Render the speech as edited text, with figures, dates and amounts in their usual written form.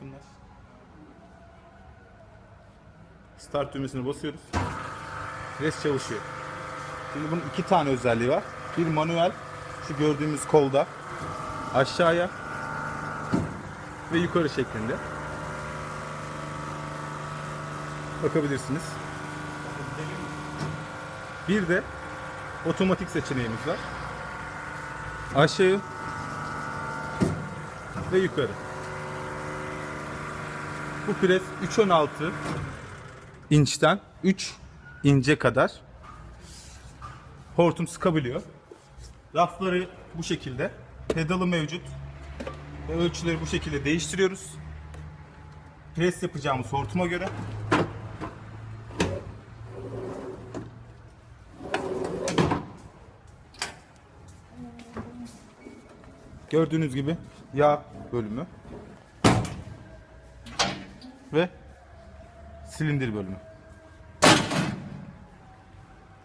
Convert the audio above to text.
bunlar. Start düğmesine basıyoruz. Pres çalışıyor. Şimdi bunun iki tane özelliği var. Bir manuel, şu gördüğümüz kolda aşağıya ve yukarı şeklinde. Bakabilirsiniz. Bir de otomatik seçeneğimiz var. Aşağı ve yukarı. Bu pres 3.16 inçten 3 ince kadar hortum sıkabiliyor. Rafları bu şekilde. Pedalı mevcut. Ve ölçüleri bu şekilde değiştiriyoruz. Pres yapacağımız hortuma göre. Gördüğünüz gibi yağ bölümü ve silindir bölümü.